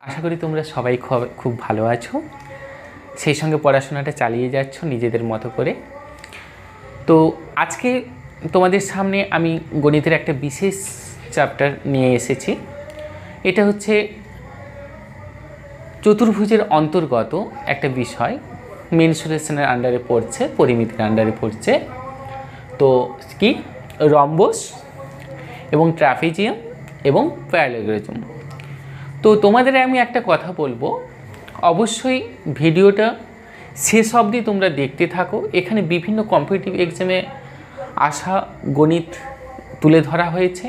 আশা করি তোমরা সবাই খুব ভালো আছো, সেই সঙ্গে পড়াশোনাটা চালিয়ে যাচ্ছ নিজেদের মতো করে। তো আজকে তোমাদের সামনে আমি গণিতের একটা বিশেষ চ্যাপ্টার নিয়ে এসেছি। এটা হচ্ছে চতুর্ভুজের অন্তর্গত একটা বিষয়, মেনসুরেশনের আন্ডারে পড়ছে, পরিমিতির আন্ডারে পড়ছে। তো কি রম্বস এবং ট্রাপিজিয়াম এবং প্যারালেলোগ্রাম। তো তোমাদের আমি একটা কথা বলবো, অবশ্যই ভিডিওটা শেষ অবধি তোমরা দেখতে থাকো। এখানে বিভিন্ন কম্পিটিটিভ এক্সামে আসা গণিত তুলে ধরা হয়েছে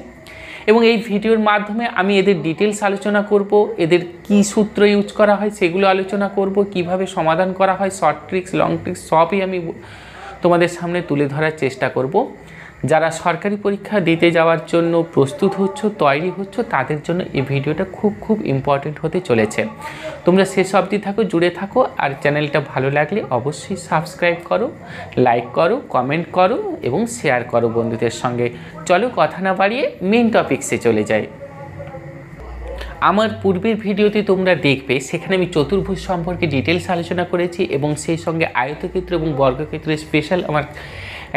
এবং এই ভিডিওর মাধ্যমে আমি এদের ডিটেলস আলোচনা করব, এদের কি সূত্র ইউজ করা হয় সেগুলো আলোচনা করব, কিভাবে সমাধান করা হয়, শর্ট ট্রিক্স লং ট্রিক্স সবই আমি তোমাদের সামনে তুলে ধরার চেষ্টা করব। যারা সরকারি পরীক্ষা দিতে যাওয়ার জন্য প্রস্তুত হচ্ছ, তৈরি হচ্ছ, তাদের জন্য এই ভিডিওটা খুব ইম্পর্টেন্ট হতে চলেছে। তোমরা শেষ অবধি থাকো, জুড়ে থাকো। আর চ্যানেলটা ভালো লাগলে অবশ্যই সাবস্ক্রাইব করো, লাইক করো, কমেন্ট করো এবং শেয়ার করো বন্ধুদের সঙ্গে। চলো কথা না বাড়িয়ে মেন টপিকসে চলে যাই। আমার পূর্বের ভিডিওতে তোমরা দেখবে, সেখানে আমি চতুর্ভুজ সম্পর্কে ডিটেলস আলোচনা করেছি এবং সেই সঙ্গে আয়তক্ষেত্র এবং বর্গক্ষেত্রের স্পেশাল আমার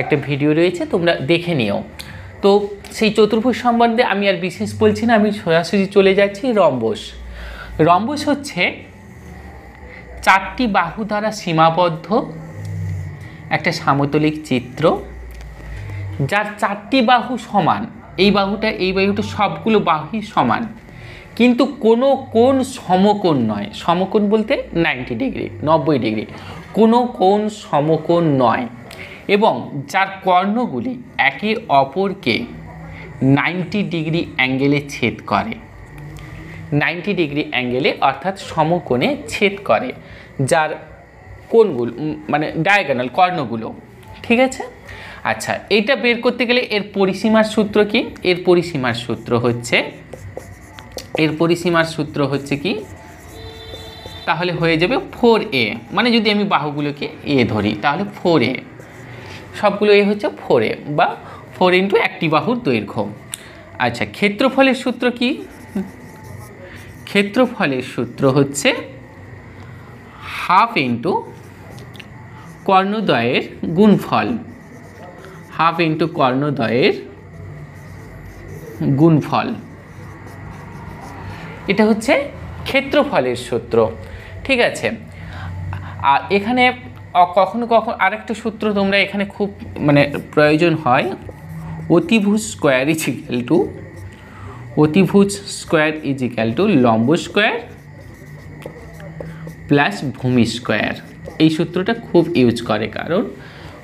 একটা ভিডিও রয়েছে, তোমরা দেখে নিও। তো সেই চতুর্ভুজ সম্বন্ধে আমি আর বিশেষ বলছি না, আমি সরাসরি চলে যাচ্ছি রম্বস। রম্বস হচ্ছে চারটি বাহু দ্বারা সীমাবদ্ধ একটা সমতলিক চিত্র, যার চারটি বাহু সমান। এই বাহুটা সবগুলো বাহুই সমান, কিন্তু কোনো কোণ সমকোণ নয়। সমকোণ বলতে 90 ডিগ্রি, 90 ডিগ্রি, কোনো কোণ সমকোণ নয়, এবং যার কর্ণগুলি একে অপরকে 90 ডিগ্রি অ্যাঙ্গেলে ছেদ করে। 90 ডিগ্রি অ্যাঙ্গেলে অর্থাৎ সমকোণে ছেদ করে, যার কোণগুলো মানে ডায়াগোনাল কর্ণগুলো, ঠিক আছে। আচ্ছা, এটা বের করতে গেলে এর পরিসীমার সূত্র কি? এর পরিসীমার সূত্র হচ্ছে কি, তাহলে হয়ে যাবে 4a। মানে যদি আমি বাহুগুলোকে a ধরি তাহলে 4a, সবগুলো এ হচ্ছে 4a বা 4 ইন্টু একটি বাহুর দৈর্ঘ্য। আচ্ছা, ক্ষেত্রফলের সূত্র কি? ক্ষেত্রফলের সূত্র হচ্ছে হাফ ইন্টু কর্ণদ্বয়ের গুণফল। হাফ ইন্টু কর্ণদ্বয়ের গুণফল, এটা হচ্ছে ক্ষেত্রফলের সূত্র, ঠিক আছে। আর এখানে কখনো আরেকটা সূত্র তোমরা এখানে খুব প্রয়োজন হয়, অতিভুজ স্কোয়ার ইজিক্যাল টু লম্ব স্কোয়ার প্লাস ভূমি স্কোয়ার। এই সূত্রটা খুব ইউজ করে, কারণ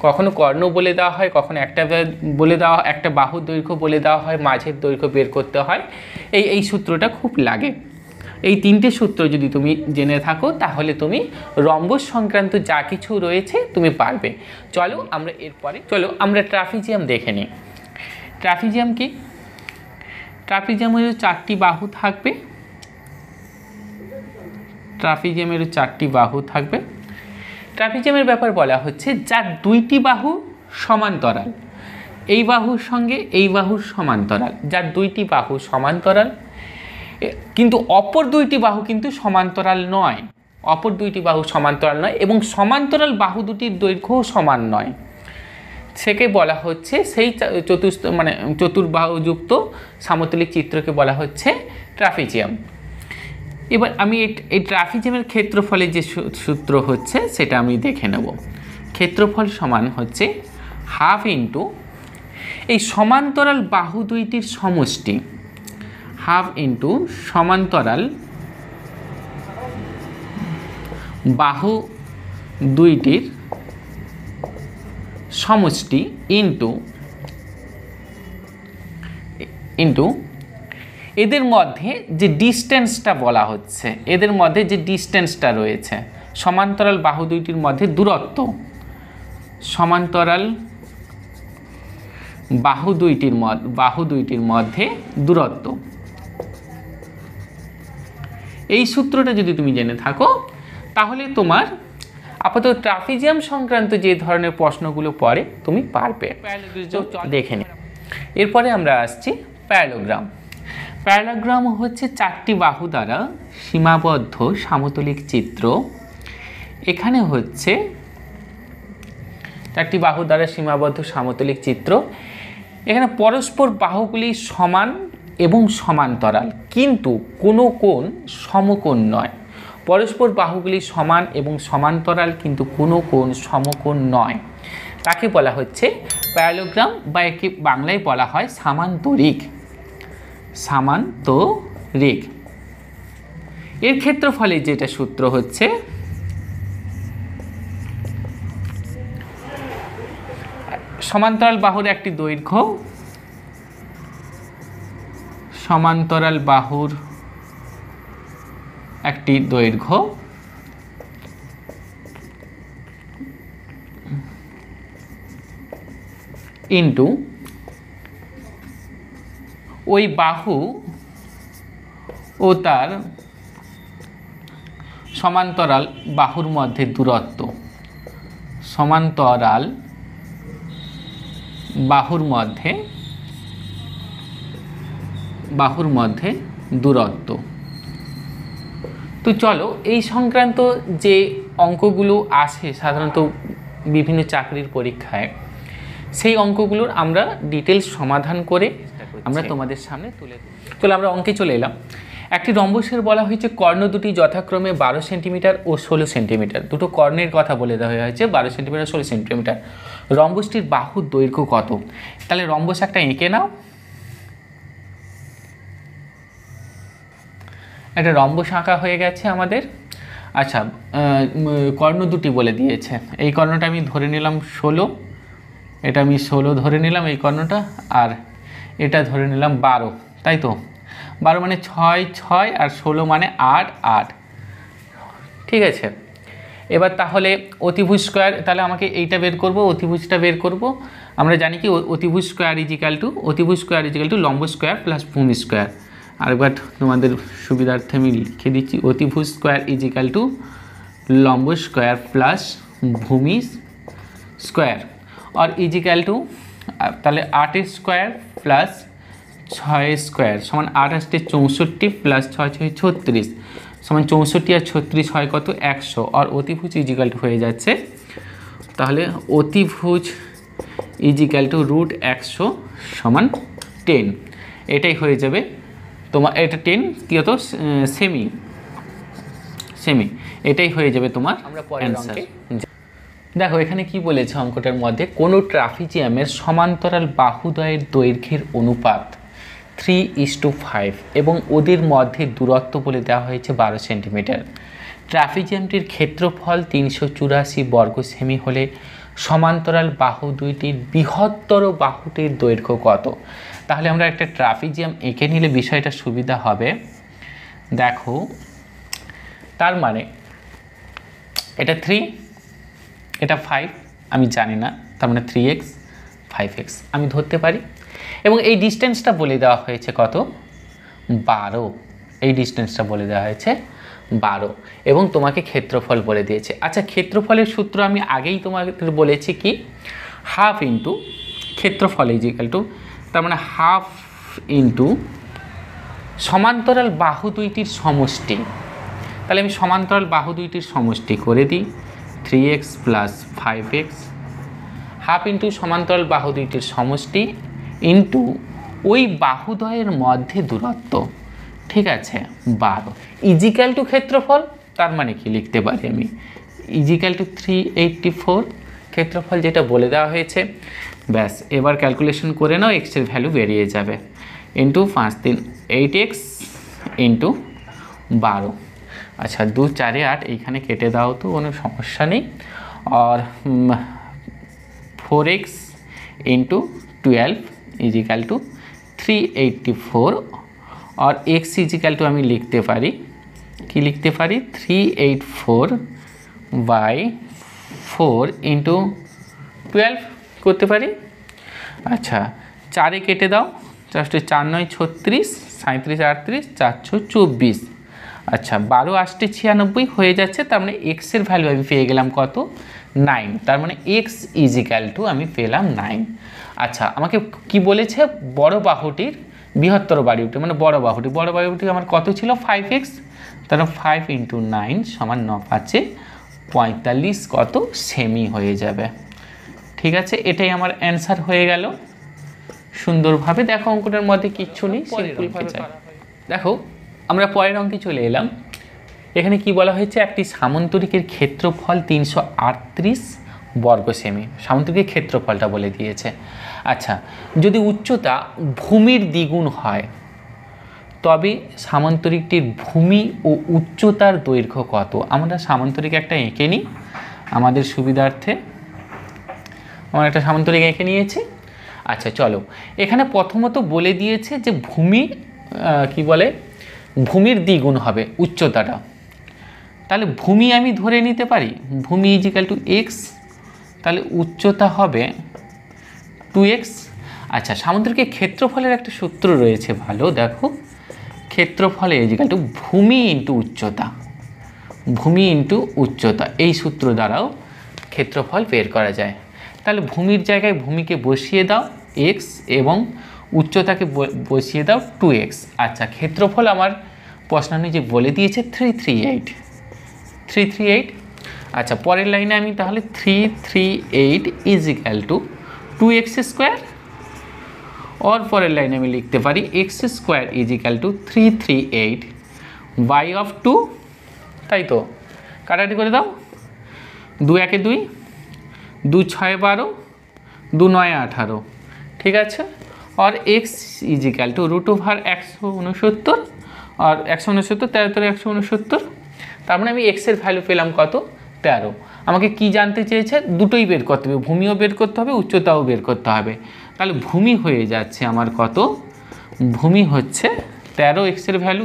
কখনো কর্ণ বলে দেওয়া হয়, কখনো একটা বাহুর দৈর্ঘ্য বলে দেওয়া হয়, মাঝের দৈর্ঘ্য বের করতে হয়। এই সূত্রটা খুব লাগে। এই তিনটে সূত্র যদি তুমি জেনে থাকো তাহলে তুমি রম্বস সংক্রান্ত যা কিছু রয়েছে তুমি পারবে। চলো আমরা ট্রাপিজিয়াম দেখে নিই। ট্রাপিজিয়াম কি? ট্রাপিজিয়ামেরও চারটি বাহু থাকবে। ট্রাপিজিয়ামের ব্যাপার বলা হচ্ছে যার দুইটি বাহু সমান্তরাল, এই বাহুর সঙ্গে এই বাহুর সমান্তরাল, যার দুইটি বাহু সমান্তরাল, কিন্তু অপর দুইটি বাহু কিন্তু সমান্তরাল নয়। এবং সমান্তরাল বাহু দুটির দৈর্ঘ্যও সমান নয়। সেকে বলা হচ্ছে, সেই চতুর্বাহুযুক্ত সমতলিক চিত্রকে বলা হচ্ছে ট্রাপিজিয়াম। এবার আমি এই ট্রাপিজিয়ামের ক্ষেত্রফলের যে সূত্র হচ্ছে সেটা আমি দেখে নেব। ক্ষেত্রফল সমান হচ্ছে হাফ ইন্টু এই সমান্তরাল বাহু দুইটির সমষ্টি, হাফ ইন্টু সমান্তরাল বাহু দুইটির সমষ্টি ইন্টু এদের মধ্যে যে ডিস্টেন্সটা বলা হচ্ছে, এদের মধ্যে যে ডিস্টেন্সটা রয়েছে, সমান্তরাল বাহু দুইটির মধ্যে দূরত্ব, সমান্তরাল বাহু দুইটির মধ্যে দূরত্ব। এই সূত্রটা যদি তুমি জেনে থাকো তাহলে তোমার আপাতত ট্রাপিজিয়াম সংক্রান্ত যে ধরনের প্রশ্নগুলো পড়ে তুমি পারবে। দেখে নি। এরপরে আমরা আসছি প্যারালোগ্রাম। প্যারাগ্রাম হচ্ছে 4টি বাহু দ্বারা সীমাবদ্ধ সমতলিক চিত্র। এখানে হচ্ছে 4টি বাহু দ্বারা সীমাবদ্ধ সমতলিক চিত্র। এখানে পরস্পর বাহুগুলি সমান এবং সমান্তরাল, কিন্তু কোনো কোণ সমকোণ নয়। পরস্পর বাহুগুলি সমান এবং সমান্তরাল, কিন্তু কোনো কোণ সমকোণ নয়। তাকে বলা হচ্ছে প্যারালোগ্রাম, বা একে বাংলায় বলা হয় সামান্তরিক। সামান্তরিক এর ক্ষেত্রফলের যেটা সূত্র হচ্ছে সমান্তরাল বাহুর একটি দৈর্ঘ্য, সমান্তরাল বাহুর একটি দৈর্ঘ্য ইন্টু ওই বাহু ও তার সমান্তরাল বাহুর মধ্যে দূরত্ব। সমান্তরাল বাহুর মধ্যে দূরত্ব। তো চলো এই সংক্রান্ত যে অঙ্কগুলো আসে সাধারণত বিভিন্ন চাকরির পরীক্ষায়, সেই অঙ্কগুলোর আমরা ডিটেলস সমাধান করে আমরা তোমাদের সামনে তুলে দিই। চলো আমরা অঙ্কে চলে এলাম। একটি রম্বসের বলা হয়েছে কর্ণ দুটি যথাক্রমে 12 সেন্টিমিটার ও 16 সেন্টিমিটার। দুটো কর্ণের কথা বলে দেওয়া হয়েছে 12 সেন্টিমিটার 16 সেন্টিমিটার। রম্বসটির বাহুর দৈর্ঘ্য কত? তাহলে রম্বস একটা এঁকে নাও। একটা রম্বস আঁকা হয়ে গেছে আমাদের। আচ্ছা, কর্ণ দুটি বলে দিয়েছে। এই কর্ণটা আমি ধরে নিলাম 16, এটা আমি 16 ধরে নিলাম এই কর্ণটা, আর এটা ধরে নিলাম 12, তাই তো? 12 মানে 6 6 আর 16 মানে 8 8। ঠিক আছে, এবার তাহলে অতিভুজ স্কোয়ার, তাহলে আমাকে এইটা বের করব, অতিভুজটা বের করব। আমরা জানি কি অতিভুজ স্কোয়ার ইজিক্যাল টু লম্ব স্কোয়ার প্লাস ভূমি স্কোয়ার। আরেকবার তোমাদের সুবিধার্থে আমি লিখে দিচ্ছি, অতিভুজ স্কোয়ার ইজিক্যাল টু লম্ব স্কোয়ার প্লাস ভূমি স্কোয়ার, আর ইজিক্যাল টু তাহলে 8 স্কোয়ার প্লাস 6 স্কোয়ার সমান 8 আসতে 64 প্লাস 6 6 36 সমান 64, আর 36 হয় কত? 100। আর অতিভুজ ইজিক্যাল টু হয়ে যাচ্ছে, তাহলে অতিভুজ ইজিক্যাল টু রুট 100 সমান 10। এটাই হয়ে যাবে তোমার, এটা 10 কি হতো? সেমি। এটাই হয়ে যাবে তোমার অ্যান্সার। দেখো এখানে কি বলেছে অঙ্কটার মধ্যে, কোনো ট্রাপিজিয়ামের সমান্তরাল বাহুদ্বয়ের দৈর্ঘ্যের অনুপাত 3:5 এবং ওদের মধ্যে দূরত্ব বলে দেওয়া হয়েছে 12 সেন্টিমিটার। ট্রাপিজিয়ামটির ক্ষেত্রফল 384 বর্গ সেমি হলে সমান্তরাল বাহু দুইটির বৃহত্তর বাহুটির দৈর্ঘ্য কত? তাহলে আমরা একটা ট্রাপিজিয়াম এঁকে নিলে বিষয়টা সুবিধা হবে। দেখো তার মানে এটা 3, এটা 5, আমি জানি না, তার মানে 3x 5x আমি ধরতে পারি, এবং এই ডিস্টেন্সটা বলে দেওয়া হয়েছে কত? 12। এই ডিস্টেন্সটা বলে দেওয়া হয়েছে 12, এবং তোমাকে ক্ষেত্রফল বলে দিয়েছে। আচ্ছা, ক্ষেত্রফলের সূত্র আমি আগেই তোমাকে বলেছি কি, হাফ ইন্টু ক্ষেত্রফল ইজিক্যাল টু, তার মানে হাফ ইন্টু সমান্তরাল বাহু দুইটির সমষ্টি। তাহলে আমি সমান্তরাল বাহু দুইটির সমষ্টি করে দিই, 3x plus 5x, half into সমান্তরাল বাহু দুইটির সমষ্টি ইন্টু ওই বাহুদ্বয়ের মধ্যে দূরত্ব। ঠিক আছে, 12 ইজিক্যাল টু ক্ষেত্রফল, তার মানে কি লিখতে পারি আমি, ইজিক্যাল টু 384 ক্ষেত্রফল যেটা বলে দেওয়া হয়েছে। ব্যাস, এবার ক্যালকুলেশন করে নাও, এক্সের ভ্যালু বেরিয়ে যাবে, ইন্টু 5 3 8x ইন্টু 12। আচ্ছা, 2 4 8 এইখানে কেটে দাও তো, কোনো সমস্যা নেই। আর 4x इंटू 12 इजिकल टू 384 और x इजिकल टू हमें लिखते पारी कि लिखते पारी 384 बाई 4 इंटू 12 करते पारी। अच्छा, 4 केटे दाओ, 4 4 9 36 37 38 424। अच्छा, 12 8 96 हो जाच्छे, तार माने x एर भ्यालु आमि पेये गेलाम कत? 9। तार माने x इजिकल टू आमि पेलाम 9। अच्छा, आमाके कि बोलेछे बड़ बाहुटिर বৃহত্তর বাহুটি মানে বড় বাহুটি আমার কত ছিল 5x, তাহলে 5 × 9 সমান 9×5 45 কত সেমি হয়ে যাবে। ঠিক আছে, এটাই আমার অ্যান্সার হয়ে গেল সুন্দরভাবে। দেখো অঙ্কটার মধ্যে কিচ্ছু নেই, সিম্পলভাবে দেখো আমরা পরের অঙ্কে চলে এলাম। এখানে কি বলা হয়েছে, একটি সামান্তরিকের ক্ষেত্রফল 338 বর্গ সেমি। সামান্তরিকের ক্ষেত্রফলটা বলে দিয়েছে। আচ্ছা, যদি উচ্চতা ভূমির দ্বিগুণ হয় তবে সামান্তরিকটির ভূমি ও উচ্চতার দৈর্ঘ্য কত? আমরা সামান্তরিক একটা এঁকে নিই আমাদের সুবিধার্থে। আমরা একটা সামান্তরিক এঁকে নিয়েছি। আচ্ছা চলো, এখানে প্রথমত বলে দিয়েছে যে ভূমি কি বলে, ভূমির দ্বিগুণ হবে উচ্চতাটা। তাহলে ভূমি আমি ধরে নিতে পারি ভূমি = x, তাহলে উচ্চতা হবে 2x। আচ্ছা, সামান্তরিকের ক্ষেত্রফলের একটা সূত্র রয়েছে, ভালো দেখো, ক্ষেত্রফল = ভূমি × উচ্চতা, ভূমি × উচ্চতা, এই সূত্র দ্বারাও ক্ষেত্রফল বের করা যায়। তাহলে ভূমির জায়গায় ভূমিকে বসিয়ে দাও x এবং উচ্চতাকে বসিয়ে দাও 2x। আচ্ছা, ক্ষেত্রফল আমার প্রশ্নানুযায়ী বলে দিয়েছে 338। আচ্ছা, পরের লাইনে আমি তাহলে 338 = 2x², और পরের লাইনে আমি লিখতে পারি x² = 338 of 2, তাই তো? কাটাকাটি করে দাও, 2 × 1 = 2, 2 × 6 = 12, 2 × 9 = 18। ঠিক আছে, और x = √169, और 169 13 169, তার মানে আমি x এর ভ্যালু পেলাম কত 13। আমাকে কি জানতে চেয়েছে, দুটোই বের করতে হবে, ভূমিও বের করতে হবে উচ্চতাও বের করতে হবে। তাহলে ভূমি হয়ে যাচ্ছে আমার কত, ভূমি হচ্ছে 13, x এর ভ্যালু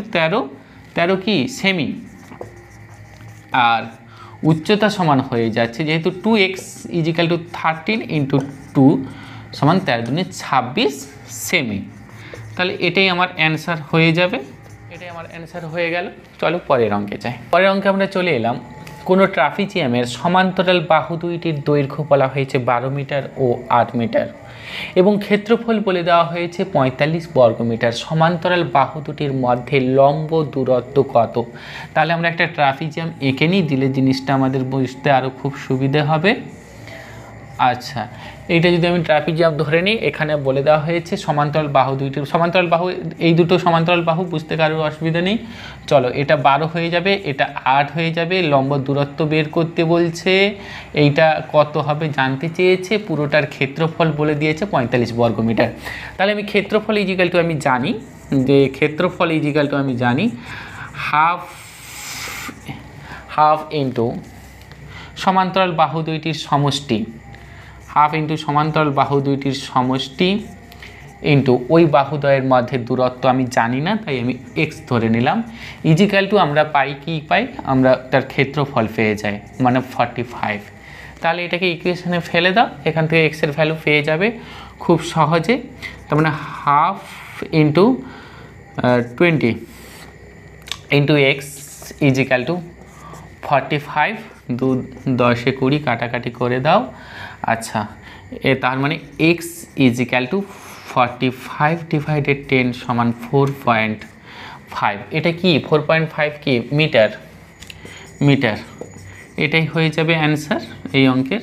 13 কি সেমি, আর উচ্চতা সমান হয়ে যাচ্ছে যেহেতু 2x = 13 × 2 সমান 13 × 26 সেমি। তাহলে এটাই আমার অ্যান্সার হয়ে যাবে, এটাই আমার অ্যান্সার হয়ে গেল। চলো পরের অঙ্কে যাই। পরের অঙ্কে আমরা চলে এলাম। কোনো ট্রাপিজিয়ামের সমান্তরাল বাহু দুইটির দৈর্ঘ্য বলা হয়েছে 12 মিটার ও 8 মিটার এবং ক্ষেত্রফল বলে দেওয়া হয়েছে 45 বর্গমিটার। সমান্তরাল বাহু দুটির মধ্যে লম্ব দূরত্ব কত? তাহলে আমরা একটা ট্রাপিজিয়াম এঁকে নিই, দিলে জিনিসটা আমাদের বুঝতে আরও খুব সুবিধে হবে। আচ্ছা, এইটা যদি আমি ট্রাপিজিয়াম ধরে নিই, এখানে বলে দেওয়া হয়েছে সমান্তরাল বাহু দুইটির, সমান্তরাল বাহু এই দুটো সমান্তরাল বাহু, বুঝতে কারোর অসুবিধা নেই। চলো, এটা 12 হয়ে যাবে, এটা 8 হয়ে যাবে, লম্ব দূরত্ব বের করতে বলছে, এইটা কত হবে জানতে চেয়েছে, পুরোটার ক্ষেত্রফল বলে দিয়েছে 45 বর্গমিটার। তাহলে আমি ক্ষেত্রফল = আমি জানি যে ক্ষেত্রফল = আমি জানি হাফ ইন্টু সমান্তরাল বাহু দুইটির সমষ্টি, হাফ ইন্টু সমান্তরাল বাহু দুইটির সমষ্টি ইন্টু ওই বাহুদ্বয়ের মধ্যে দূরত্ব আমি জানি না, তাই আমি x ধরে নিলাম, = আমরা পাই কি পাই, আমরা তার ক্ষেত্রফল পেয়ে যাই মানে 45। তাহলে এটাকে ইকুয়েশনে ফেলে দাও, এখান থেকে x এর ভ্যালু পেয়ে যাবে খুব সহজে। তার মানে হাফ ইন্টু 20 ইন্টু x = 45, 2 10 20 কাটাকাটি করে দাও। আচ্ছা, তার মানে x = 45 / 10 সমান 4.5। এটা কি 4.5 কি মিটার, এটাই হয়ে যাবে অ্যান্সার এই অঙ্কের।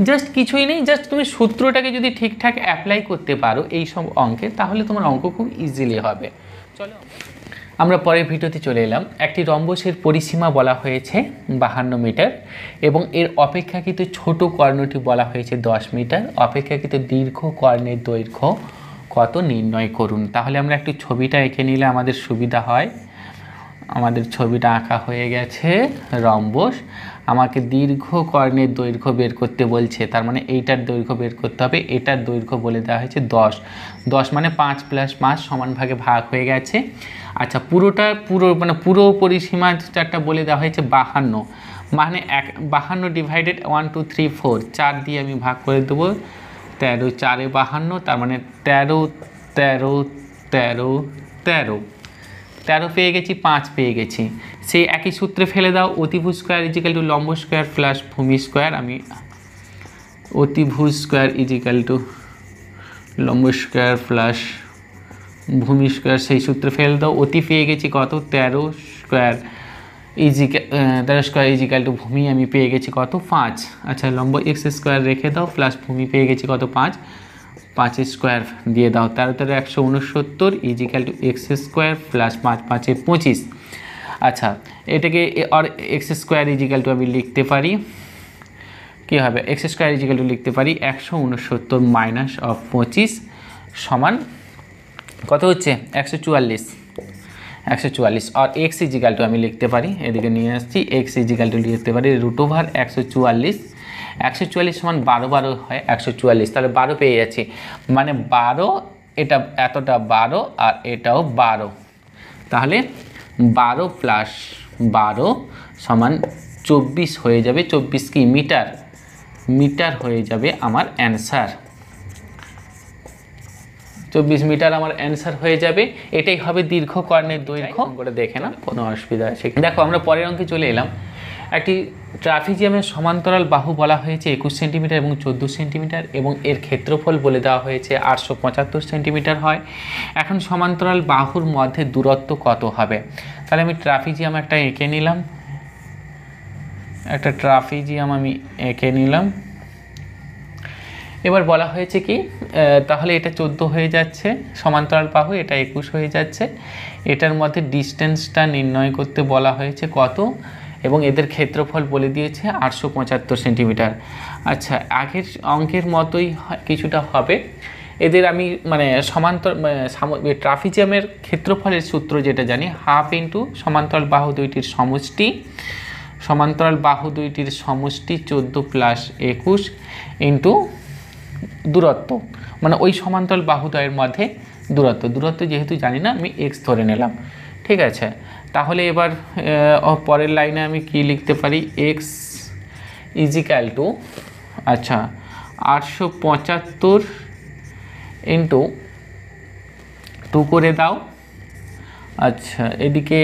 জাস্ট কিছুই নেই, জাস্ট তুমি সূত্রটাকে যদি ঠিকঠাক অ্যাপ্লাই করতে পারো এই সব অঙ্কে, তাহলে তোমার অঙ্ক খুব ইজিলি হবে। চলো আমরা পরের ভিডিওতে চলে এলাম। একটি রম্বসের পরিসীমা বলা হয়েছে 52 মিটার এবং এর অপেক্ষাকৃত ছোট কর্ণটি বলা হয়েছে 10 মিটার। অপেক্ষাকৃত দীর্ঘ কর্ণের দৈর্ঘ্য কত নির্ণয় করুন। তাহলে আমরা একটু ছবিটা এঁকে নিলে আমাদের সুবিধা হয়। আমাদের ছবিটা আঁকা হয়ে গেছে রম্বস। আমাকে দীর্ঘ কর্ণের দৈর্ঘ্য বের করতে বলছে, তার মানে এইটার দৈর্ঘ্য বের করতে হবে। এটার দৈর্ঘ্য বলে দেওয়া হয়েছে 10 মানে 5 + 5 সমান ভাগে ভাগ হয়ে গেছে। আচ্ছা, পুরো পরিসীমাটা বলে দেওয়া হয়েছে 52, মানে 52 / 1 2 3 4, 4 দিয়ে আমি ভাগ করে দেবো 13, 4 × 52, তার মানে 13 পেয়ে গেছি, 5 পেয়ে গেছি। সেই একই সূত্রে ফেলে দাও, অতিভুজ স্কোয়ার = লম্ব স্কোয়ার প্লাস ভূমি স্কোয়ার। আমি অতিভুজ স্কোয়ার = লম্ব স্কোয়ার প্লাস ভূমি স্কোয়ার সেই সূত্র ফেলে দাও। অতি পেয়ে গেছি কত 13 স্কোয়ার ইজিক্যাল টু ভূমি আমি পেয়ে গেছি কত 5। আচ্ছা লম্ব এক্স স্কোয়ার রেখে দাও প্লাস ভূমি পেয়ে গেছি কত 5, 5 স্কোয়ার দিয়ে দাও 13 13 169 is equal to x square plus 5 5 25। আচ্ছা এটাকে আর এক্স স্কোয়ার ইজিক্যাল টু আমি লিখতে পারি কী হবে, এক্স স্কোয়ার ইজিক্যাল টু লিখতে পারি 169 মাইনাস অফ 25 সমান কত হচ্ছে 144 আর এক্স ইজিক্যাল টু আমি লিখতে পারি, এদিকে নিয়ে আসছি, এক্স ইজিক্যাল টু লিখতে পারি √144 সমান 12 12 হয় 144, তাহলে 12 পেয়ে যাচ্ছি, মানে 12 এটা এতটা 12 আর এটাও 12, তাহলে 12 প্লাস 12 সমান 24 হয়ে যাবে। 24 কি মিটার হয়ে যাবে আমার অ্যান্সার, 24 মিটার আমার অ্যান্সার হয়ে যাবে। এটাই হবে দীর্ঘকর্ণের দৈর্ঘ্য। করে দেখে না কোনো অসুবিধা আছে। দেখো আমরা পরের অঙ্কে চলে এলাম। একটি ট্রাপিজিয়ামের সমান্তরাল বাহু বলা হয়েছে 21 সেন্টিমিটার এবং 14 সেন্টিমিটার এবং এর ক্ষেত্রফল বলে দেওয়া হয়েছে 875 সেন্টিমিটার হয়। এখন সমান্তরাল বাহুর মধ্যে দূরত্ব কত হবে? তাহলে আমি ট্রাপিজিয়াম একটা এঁকে নিলাম, এবার বলা হয়েছে কি, তাহলে এটা 14 হয়ে যাচ্ছে সমান্তরাল বাহু, এটা 21 হয়ে যাচ্ছে, এটার মধ্যে ডিস্টেন্সটা নির্ণয় করতে বলা হয়েছে কত, এবং এদের ক্ষেত্রফল বলে দিয়েছে 875 সেন্টিমিটার। আচ্ছা আগের অঙ্কের মতোই কিছুটা হবে, এদের আমি মানে ট্রাপিজিয়ামের ক্ষেত্রফলের সূত্র যেটা জানি, হাফ ইন্টু সমান্তরাল বাহু দুইটির সমষ্টি, 14 প্লাস 21 ইন্টু দূরত্ব, মানে ওই সমান্তরাল বাহুদ্বয়ের মধ্যে দূরত্ব যেহেতু জানি না আমি এক্স ধরে নিলাম, ঠিক আছে। তাহলে এবার পরের লাইনে আমি কি লিখতে পারি, এক্স ইজিক্যাল টু আচ্ছা 875 ইন্টু 2 করে দাও। আচ্ছা এদিকে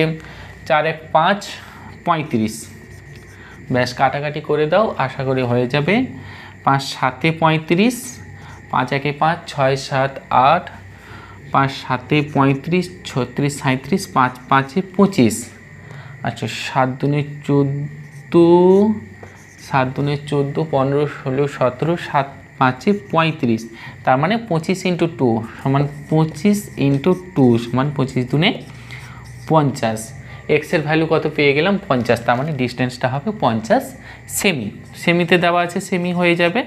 4 1 5 35, ব্যাস কাটাকাটি করে দাও, আশা করি হয়ে যাবে। 5 7 35, 5 1 5, 6 7 8, 5 7 35, 36 37, 5 5 25, আচ্ছা 7 2 14, 7 2 14, 15 16 17, 7 5 35, তার মানে 25 ইন্টু 2 সমান 25 ইন্টু 2 সমান 25 2 50। এক্সের ভ্যালু কত পেয়ে গেলাম 50, তার মানে ডিস্টেন্সটা হবে 50 সেমি, সেমিতে দেওয়া আছে সেমি হয়ে যাবে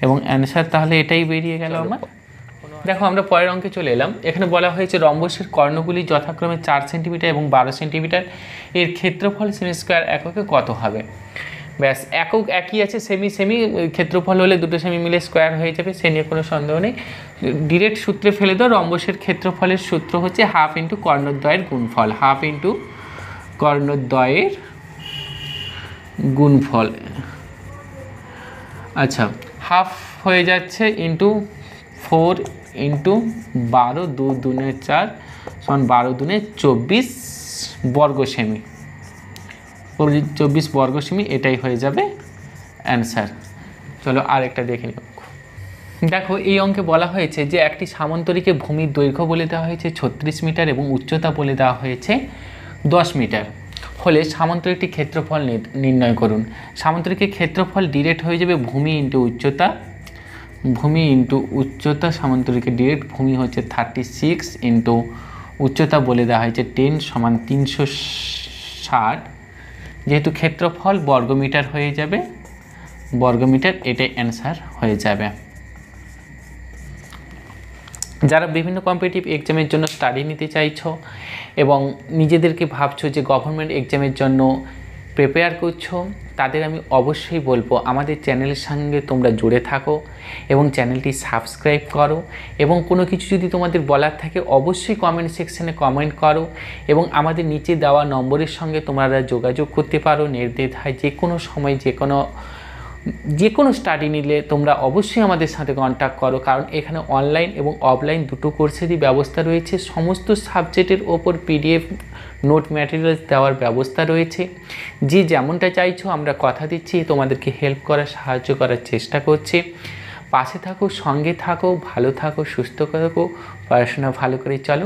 এবং অ্যান্সার তাহলে এটাই বেরিয়ে গেল আমার। দেখো আমরা পরের অঙ্কে চলে এলাম। এখানে বলা হয়েছে রম্বসের কর্ণগুলি যথাক্রমে 4 সেন্টিমিটার এবং 12 সেন্টিমিটার, এর ক্ষেত্রফল সেমি স্কোয়ার এককে কত হবে? ব্যাস একক একই আছে, সেমি ক্ষেত্রফল হলে দুটো সেমি মিলে স্কোয়ার হয়ে যাবে, সে নিয়ে কোনো সন্দেহ নেই। ডিরেক্ট সূত্রে ফেলে দাও, রম্বসের ক্ষেত্রফলের সূত্র হচ্ছে হাফ ইন্টু কর্ণদ্বয়ের গুণফল, হাফ ইন্টু কর্ণদ্বয়ের গুণফল। আচ্ছা হাফ হয়ে যাচ্ছে ইন্টু 4 ইন্টু 12, 2 2 4 সমান 12 2 24 বর্গ সেমি, 24 বর্গ সেমি, এটাই হয়ে যাবে অ্যান্সার। চলো আরেকটা দেখে নিই। দেখো এই অঙ্কে বলা হয়েছে যে একটি সামান্তরিকে ভূমির দৈর্ঘ্য বলে দেওয়া হয়েছে 36 মিটার এবং উচ্চতা বলে দেওয়া হয়েছে 10 মিটার হলে সামান্তরিকটির ক্ষেত্রফল নির্ণয় করুন। সামান্তরিকের ক্ষেত্রফল ডিরেক্ট হয়ে যাবে ভূমি ইন্টু উচ্চতা, সামান্তরিকের ডিরেক্ট ভূমি হচ্ছে 36 ইন্টু উচ্চতা বলে দেওয়া হয়েছে 10 সমান 360, যেহেতু ক্ষেত্রফল বর্গমিটার হয়ে যাবে, বর্গমিটার, এটাই অ্যান্সার হয়ে যাবে। যারা বিভিন্ন কম্পিটিটিভ এক্সামের জন্য স্টাডি নিতে চাইছো এবং নিজেদেরকে ভাবছো যে গভর্নমেন্ট এক্সামের জন্য প্রিপেয়ার করছো, তাদের আমি অবশ্যই বলবো আমাদের চ্যানেলের সঙ্গে তোমরা জুড়ে থাকো এবং চ্যানেলটি সাবস্ক্রাইব করো, এবং কোনো কিছু যদি তোমাদের বলার থাকে অবশ্যই কমেন্ট সেকশানে কমেন্ট করো, এবং আমাদের নিচে দেওয়া নম্বরের সঙ্গে তোমরা যোগাযোগ করতে পারো নির্দ্বিধায়, যে কোনো সময় যে কোনো স্টাডি নিলে তোমরা অবশ্যই আমাদের সাথে কন্ট্যাক্ট করো, কারণ এখানে অনলাইন এবং অফলাইন দুটো কোর্সেরই ব্যবস্থা রয়েছে। সমস্ত সাবজেক্টের ওপর পিডিএফ নোট ম্যাটেরিয়ালস দেওয়ার ব্যবস্থা রয়েছে। যে যেমনটা চাইছো আমরা কথা দিচ্ছি তোমাদেরকে হেল্প করার, সাহায্য করার চেষ্টা করছি। পাশে থাকো, সঙ্গে থাকো, ভালো থাকো, সুস্থ থাকো, পড়াশোনা ভালো করে চলো।